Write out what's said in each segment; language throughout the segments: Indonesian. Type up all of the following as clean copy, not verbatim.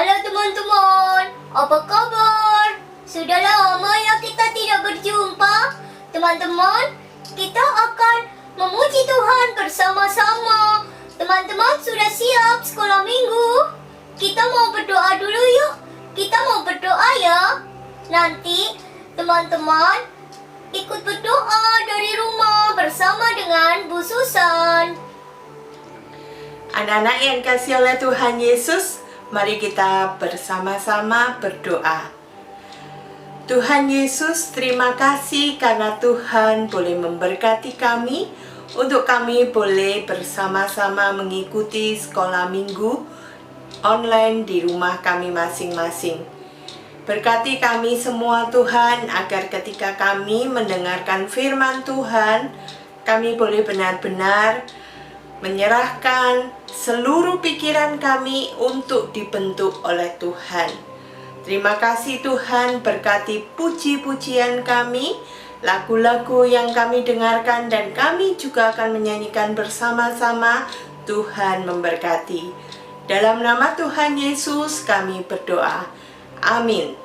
Halo teman-teman, apa kabar? Sudah lama ya kita tidak berjumpa. Teman-teman, kita akan memuji Tuhan bersama-sama. Teman-teman sudah siap sekolah minggu? Kita mau berdoa dulu yuk. Kita mau berdoa ya. Nanti teman-teman ikut berdoa dari rumah bersama dengan Bu Susan. Anak-anak yang kasih oleh Tuhan Yesus, mari kita bersama-sama berdoa. Tuhan Yesus, terima kasih karena Tuhan boleh memberkati kami untuk kami boleh bersama-sama mengikuti sekolah minggu online di rumah kami masing-masing. Berkati kami semua Tuhan, agar ketika kami mendengarkan firman Tuhan, kami boleh benar-benar menyerahkan seluruh pikiran kami untuk dibentuk oleh Tuhan. Terima kasih Tuhan, berkati puji-pujian kami, lagu-lagu yang kami dengarkan, dan kami juga akan menyanyikan bersama-sama. Tuhan memberkati. Dalam nama Tuhan Yesus kami berdoa. Amin.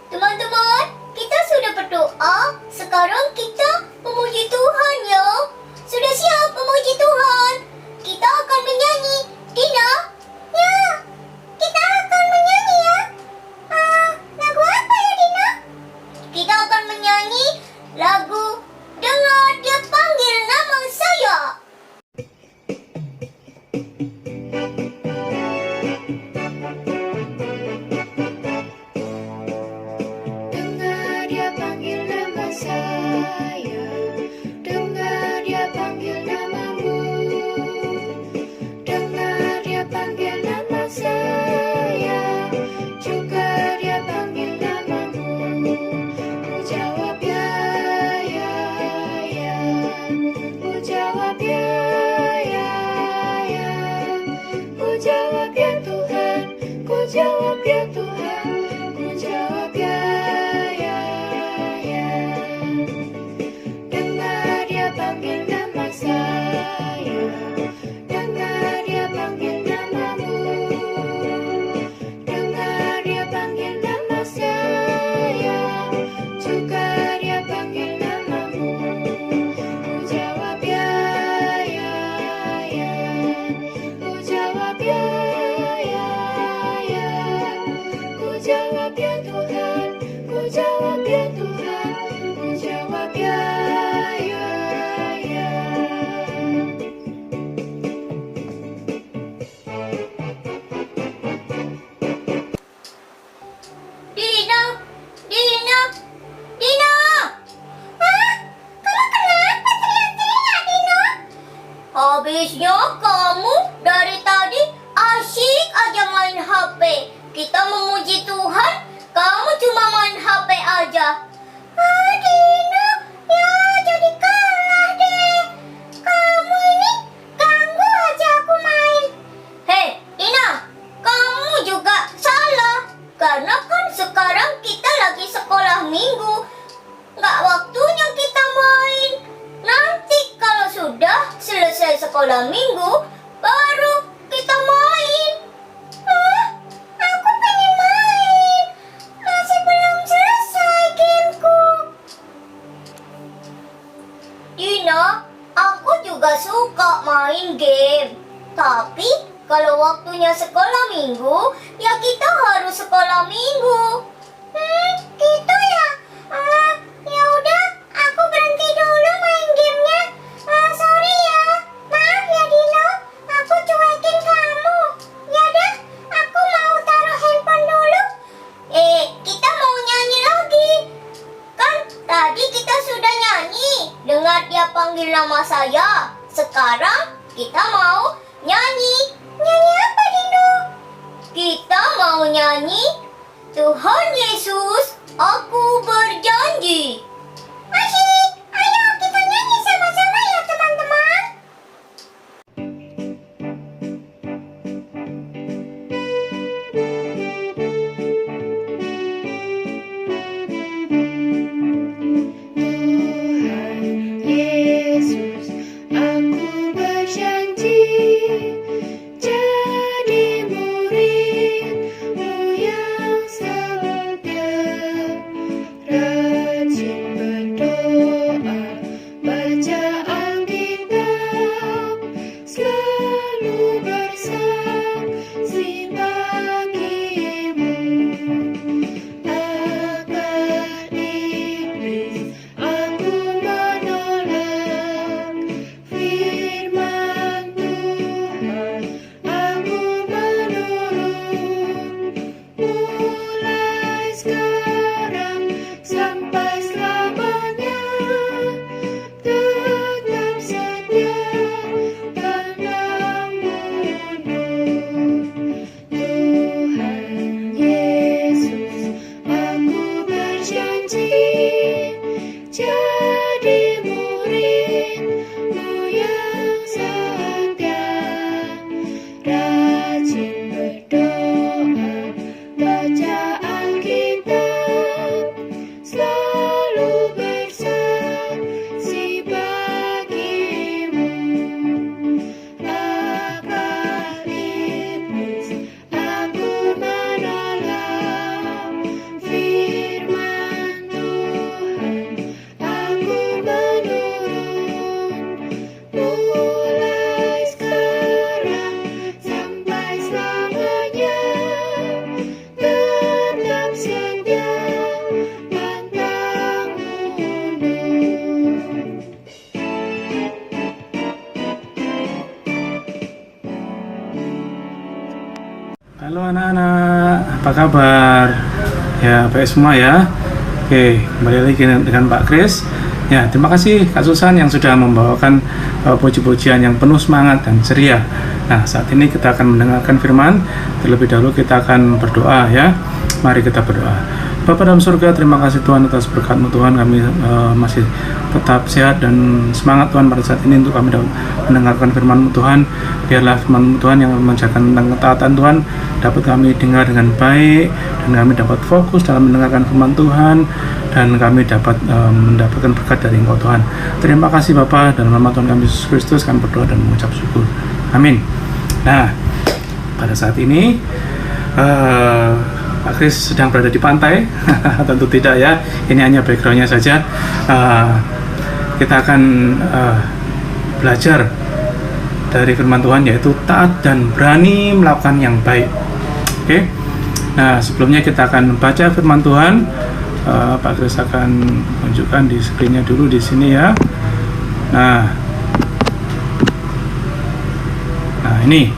Teman-teman, kita sudah berdoa. Sekarang kita memuji Tuhan ya. Sudah siap memuji Tuhan? Kita akan menyanyi. Dina? Ya, kita akan menyanyi ya. Lagu apa ya Dina? Kita akan menyanyi lagu Dengar Dia Panggil Nama Saya. Dengar Dia panggil nama saya, dengar Dia panggil namamu, dengar Dia panggil nama saya, juga Dia panggil namamu. Ku jawab ya, ya, ya. Ku jawab ya, ya, ya. Ku jawab ya Tuhan, ku jawab ya Tuhan, ku jawab ya, ya, ya. Dengar Dia panggil nama saya, dengar Dia panggil namamu, dengar Dia panggil nama saya, juga Dia panggil namamu. Ku jawab ya, ya, ya. Ku jawab ya, ya, ya. Ku jawab ya Tuhan, ku jawab ya Tuhan, ku jawab ya, ya, ya. Dina, Dina, Dina. Kamu kenapa teriak-teriak, Dina? Habisnya kamu dari tadi asyik aja main HP. Kita memuji Tuhan, kamu cuma main HP aja. Dina, ya jadi kalah deh. Kamu ini ganggu aja aku main. Hei, Dina, kamu juga salah. Karena kan sekarang kita lagi sekolah minggu. Nggak waktunya kita main. Nanti kalau sudah selesai sekolah minggu, baru kita main. Aku pengen main. Masih belum selesai gameku. Dina, aku juga suka main game. Tapi kalau waktunya sekolah minggu, ya kita harus sekolah minggu. Gitu ya? Ya udah, aku berhenti dulu main gamenya. Sorry ya. Maaf ya Dino, aku cuekin kamu. Ya dah, aku mau taruh handphone dulu. Kita mau nyanyi lagi. Kan tadi kita sudah nyanyi. Dengar Dia panggil nama saya. Sekarang kita mau nyanyi. Nyanyi apa Dino? Kita mau nyanyi Tuhan Yesus, aku berjanji. Asyik, ayo kita nyanyi sama-sama ya teman-teman. Tuhan Yesus, aku berjanji jadi murid Halo anak-anak, apa kabar? Ya, baik semua ya. Oke, kembali lagi dengan Pak Kris. Ya, terima kasih Kak Susan yang sudah membawakan puji-pujian yang penuh semangat dan ceria. Nah, saat ini kita akan mendengarkan firman. Terlebih dahulu kita akan berdoa ya. Mari kita berdoa. Bapa dalam surga, terima kasih Tuhan atas berkat-Mu Tuhan, kami masih tetap sehat dan semangat Tuhan pada saat ini untuk kami dapat mendengarkan firman-Mu Tuhan. Biarlah firman-Mu Tuhan yang mengajarkan tentang ketaatan Tuhan dapat kami dengar dengan baik, dan kami dapat fokus dalam mendengarkan firman Tuhan, dan kami dapat mendapatkan berkat dari Engkau Tuhan. Terima kasih Bapa, dalam nama Tuhan kami Yesus Kristus kami berdoa dan mengucap syukur. Amin. Nah, pada saat ini Pak Kris sedang berada di pantai. Tentu tidak ya, ini hanya backgroundnya saja. Kita akan belajar dari firman Tuhan, yaitu taat dan berani melakukan yang baik. Oke. Nah, sebelumnya kita akan baca firman Tuhan. Pak Kris akan tunjukkan di screen-nya dulu di sini ya. Nah, ini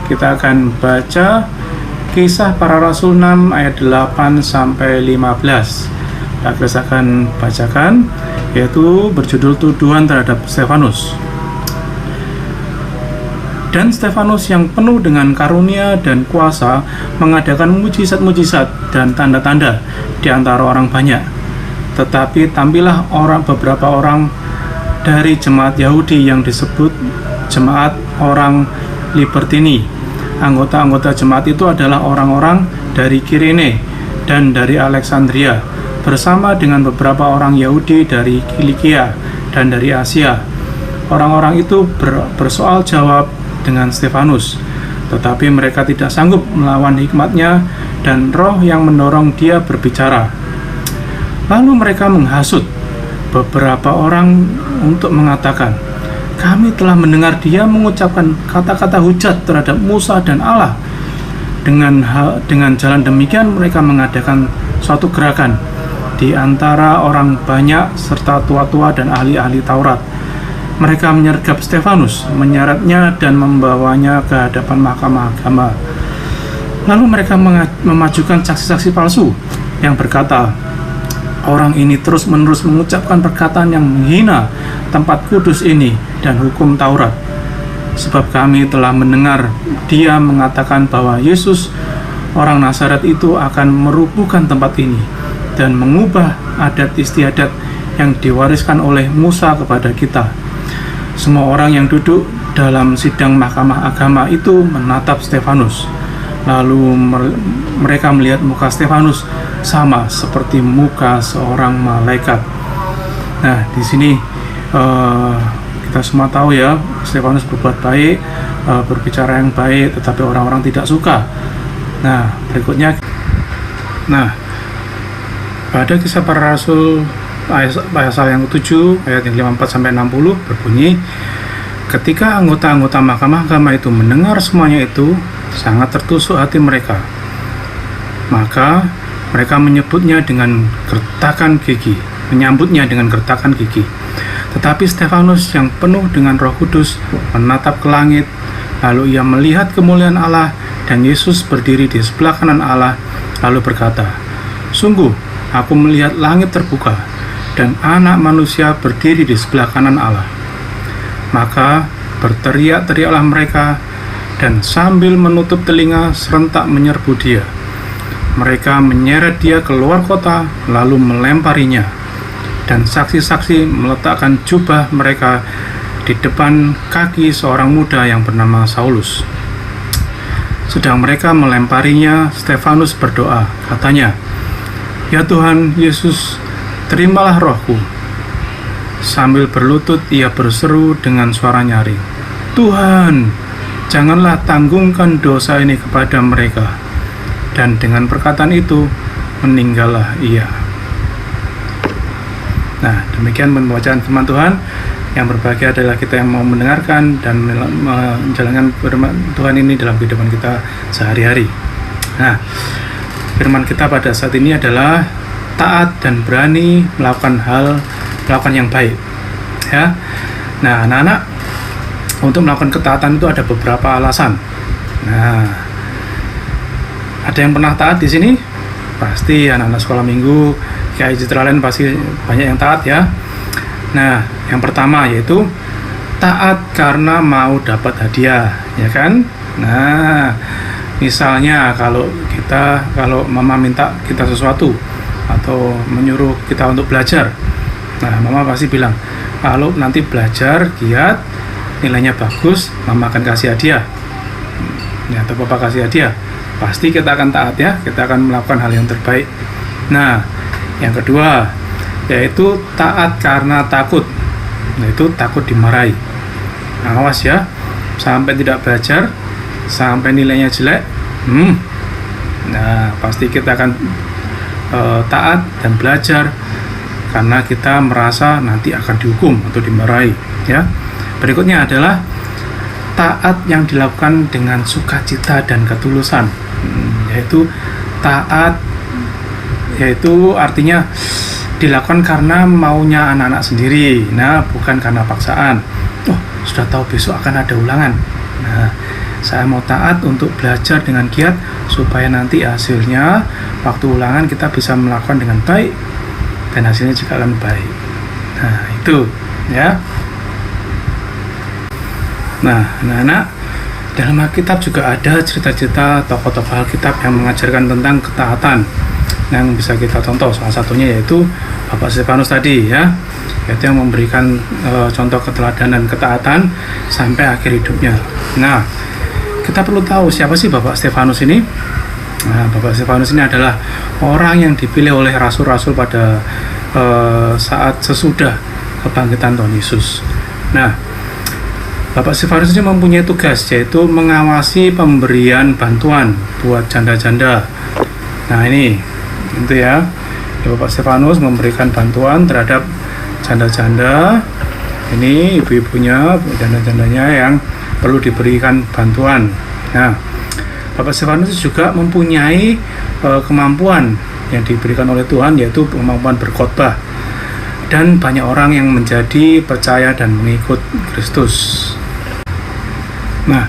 kita akan baca Kisah Para Rasul 6 ayat 8 sampai 15. Pak Kris akan bacakan, yaitu berjudul tuduhan terhadap Stefanus. Dan Stefanus yang penuh dengan karunia dan kuasa mengadakan mujizat-mujizat dan tanda-tanda di antara orang banyak. Tetapi tampillah beberapa orang dari jemaat Yahudi yang disebut jemaat orang Libertini. Anggota-anggota jemaat itu adalah orang-orang dari Kirene dan dari Alexandria, bersama dengan beberapa orang Yahudi dari Kilikia dan dari Asia. Orang-orang itu bersoal jawab dengan Stefanus, tetapi mereka tidak sanggup melawan hikmatnya dan roh yang mendorong dia berbicara. Lalu mereka menghasut beberapa orang untuk mengatakan, kami telah mendengar dia mengucapkan kata-kata hujat terhadap Musa dan Allah. Dengan jalan demikian mereka mengadakan suatu gerakan di antara orang banyak serta tua-tua dan ahli-ahli Taurat. Mereka menyergap Stefanus, menyeretnya dan membawanya ke hadapan mahkamah agama. Lalu mereka memajukan saksi-saksi palsu yang berkata, orang ini terus-menerus mengucapkan perkataan yang menghina tempat kudus ini dan hukum Taurat. Sebab kami telah mendengar dia mengatakan bahwa Yesus orang Nazaret itu akan merubuhkan tempat ini dan mengubah adat istiadat yang diwariskan oleh Musa kepada kita. Semua orang yang duduk dalam sidang mahkamah agama itu menatap Stefanus. Lalu mereka melihat muka Stefanus sama seperti muka seorang malaikat. Nah, di sini kita semua tahu ya, Stefanus berbuat baik, berbicara yang baik, tetapi orang-orang tidak suka. Nah, berikutnya, pada Kisah Para Rasul pasal yang ke-7 ayat yang 54 sampai 60 berbunyi, ketika anggota-anggota mahkamah agama itu mendengar semuanya itu, sangat tertusuk hati mereka. Maka mereka menyambutnya dengan gertakan gigi. Tetapi Stefanus yang penuh dengan Roh Kudus menatap ke langit, lalu ia melihat kemuliaan Allah dan Yesus berdiri di sebelah kanan Allah, lalu berkata, sungguh aku melihat langit terbuka dan Anak Manusia berdiri di sebelah kanan Allah. Maka berteriak-teriaklah mereka dan sambil menutup telinga serentak menyerbu dia. Mereka menyeret dia keluar kota lalu melemparinya. Dan saksi-saksi meletakkan jubah mereka di depan kaki seorang muda yang bernama Saulus. Sedang mereka melemparinya, Stefanus berdoa, katanya, ya Tuhan Yesus, terimalah rohku. Sambil berlutut ia berseru dengan suara nyaring, Tuhan, janganlah tanggungkan dosa ini kepada mereka. Dan dengan perkataan itu meninggallah ia. Nah, demikian pembacaan firman Tuhan. Yang berbahagia adalah kita yang mau mendengarkan dan menjalankan firman Tuhan ini dalam kehidupan kita sehari-hari. Nah, firman kita pada saat ini adalah taat dan berani melakukan yang baik. Ya. Nah, anak-anak, untuk melakukan ketaatan itu ada beberapa alasan. Nah, Ada yang pernah taat di sini? Pasti anak-anak sekolah minggu kayak Citra lain pasti banyak yang taat ya. Nah, yang pertama yaitu taat karena mau dapat hadiah, ya kan? Nah, misalnya kalau mama minta kita sesuatu atau menyuruh kita untuk belajar, nah mama pasti bilang, kalau nanti belajar giat, nilainya bagus, mama akan kasih hadiah, ya, atau papa kasih hadiah. Pasti kita akan taat ya, kita akan melakukan hal yang terbaik. Nah, yang kedua yaitu taat karena takut, yaitu takut dimarahi. Nah, awas ya, sampai tidak belajar, sampai nilainya jelek, nah pasti kita akan taat dan belajar karena kita merasa nanti akan dihukum atau dimarahi ya. Berikutnya adalah taat yang dilakukan dengan sukacita dan ketulusan, yaitu taat, yaitu artinya dilakukan karena maunya anak-anak sendiri, nah bukan karena paksaan. Oh, sudah tahu besok akan ada ulangan, nah saya mau taat untuk belajar dengan giat supaya nanti hasilnya waktu ulangan kita bisa melakukan dengan baik dan hasilnya juga akan baik. Nah itu ya. Nah, anak-anak, dalam Alkitab juga ada cerita-cerita tokoh-tokoh Alkitab yang mengajarkan tentang ketaatan yang bisa kita contoh. Salah satunya yaitu Bapak Stefanus tadi ya, yaitu yang memberikan contoh keteladanan ketaatan sampai akhir hidupnya. Nah, kita perlu tahu siapa sih Bapak Stefanus ini. Nah, Bapak Stefanus ini adalah orang yang dipilih oleh rasul-rasul pada saat sesudah kebangkitan Tuhan Yesus. Nah, Bapak Stefanus ini mempunyai tugas yaitu mengawasi pemberian bantuan buat janda-janda. Nah ini itu ya, Bapak Stefanus memberikan bantuan terhadap janda-janda. Ini ibu-ibunya, janda-jandanya yang perlu diberikan bantuan. Nah, Bapak Stefanus juga mempunyai kemampuan yang diberikan oleh Tuhan, yaitu kemampuan berkhotbah. Dan banyak orang yang menjadi percaya dan mengikut Kristus. Nah,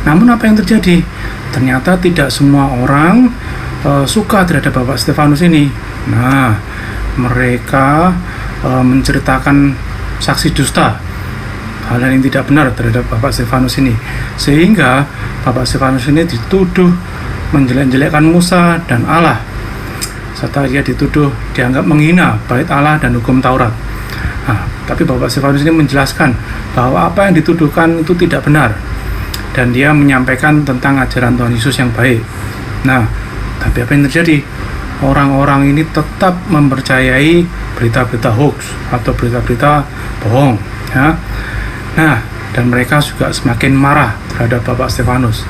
namun apa yang terjadi? Ternyata tidak semua orang suka terhadap Bapak Stefanus ini. Nah, mereka menceritakan saksi dusta, hal yang tidak benar terhadap Bapak Stefanus ini, sehingga Bapak Stefanus ini dituduh menjelek-jelekkan Musa dan Allah, serta dia dituduh dianggap menghina bait Allah dan hukum Taurat. Nah, tapi Bapak Stefanus ini menjelaskan bahwa apa yang dituduhkan itu tidak benar, dan dia menyampaikan tentang ajaran Tuhan Yesus yang baik. Nah, tapi apa yang terjadi? Orang-orang ini tetap mempercayai berita-berita hoax atau berita-berita bohong ya. Nah, dan mereka juga semakin marah terhadap Bapak Stefanus.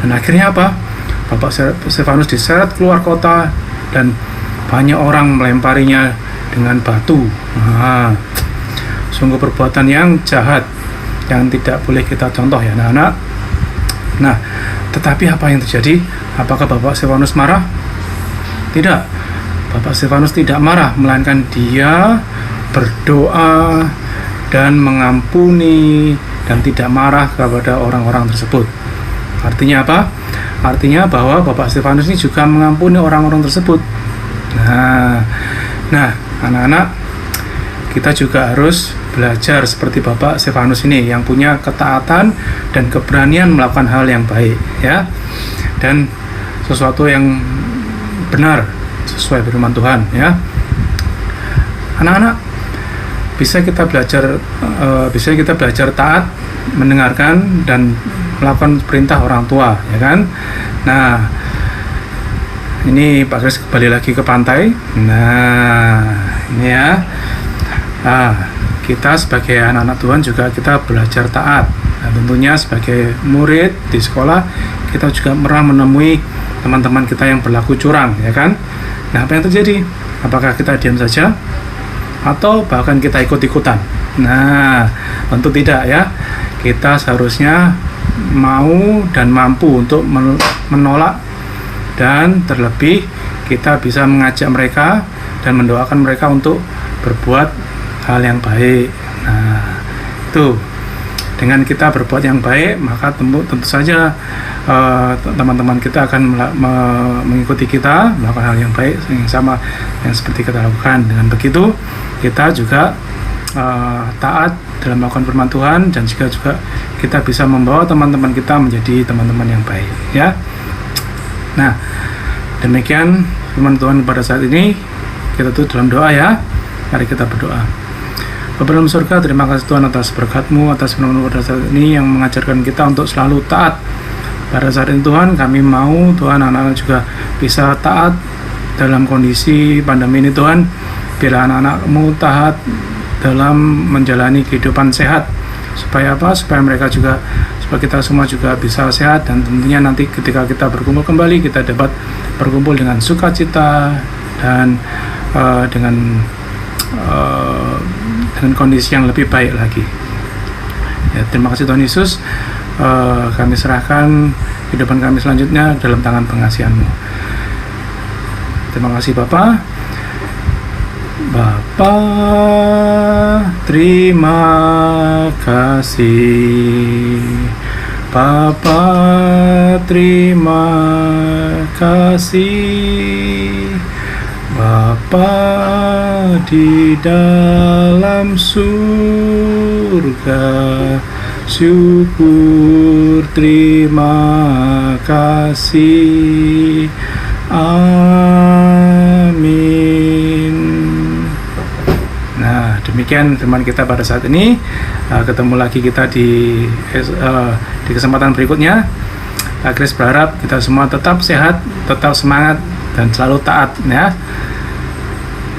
Dan akhirnya apa? Bapak Stefanus diseret keluar kota dan banyak orang melemparinya dengan batu. Nah, sungguh perbuatan yang jahat yang tidak boleh kita contoh ya anak-anak. Nah, tetapi apa yang terjadi? Apakah Bapak Stefanus marah? Tidak. Bapak Stefanus tidak marah, melainkan dia berdoa dan mengampuni dan tidak marah kepada orang-orang tersebut. Artinya apa? Artinya bahwa Bapak Stefanus ini juga mengampuni orang-orang tersebut. Nah, anak-anak, kita juga harus belajar seperti Bapak Stefanus ini yang punya ketaatan dan keberanian melakukan hal yang baik ya, dan sesuatu yang benar sesuai firman Tuhan ya. Anak-anak, bisa kita belajar taat, mendengarkan dan melakukan perintah orang tua ya kan. Nah, ini Pak Kris kembali lagi ke pantai. Nah, ini ya. Kita sebagai anak-anak Tuhan juga kita belajar taat. Nah, tentunya sebagai murid di sekolah kita juga pernah menemui teman-teman kita yang berlaku curang ya kan. Nah, apa yang terjadi? Apakah kita diam saja atau bahkan kita ikut-ikutan? Nah, tentu tidak ya. Kita seharusnya mau dan mampu untuk menolak, dan terlebih kita bisa mengajak mereka dan mendoakan mereka untuk berbuat hal yang baik. Nah, itu. dengan kita berbuat yang baik, maka tentu saja teman-teman kita akan mengikuti kita melakukan hal yang baik yang sama yang seperti kita lakukan. Dengan begitu kita juga taat dalam melakukan firman Tuhan, dan juga kita bisa membawa teman-teman kita menjadi teman-teman yang baik, ya. Nah, demikian firman Tuhan pada saat ini. Kita tutup dalam doa, ya. Mari kita berdoa. Bapa dalam surga, terima kasih Tuhan atas berkat-Mu, atas firman-Mu pada saat ini yang mengajarkan kita untuk selalu taat. Pada saat ini Tuhan, kami mau Tuhan anak-anak juga bisa taat dalam kondisi pandemi ini Tuhan. Bila anak-anak-Mu taat dalam menjalani kehidupan sehat, supaya apa? Supaya mereka juga, supaya kita semua juga bisa sehat, dan tentunya nanti ketika kita berkumpul kembali, kita dapat berkumpul dengan sukacita dan dengan kondisi yang lebih baik lagi. Ya, terima kasih Tuhan Yesus. Kami serahkan kehidupan kami selanjutnya dalam tangan pengasihan-Mu. Terima kasih Bapa. Bapa, terima kasih. Bapa, terima kasih. Bapa di dalam surga, syukur terima kasih. Amin. Nah, demikian firman kita pada saat ini. Ketemu lagi kita di kesempatan berikutnya. Chris berharap kita semua tetap sehat, tetap semangat, dan selalu taat, ya.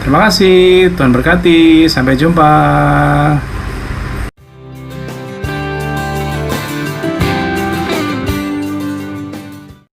Terima kasih, Tuhan berkati, sampai jumpa.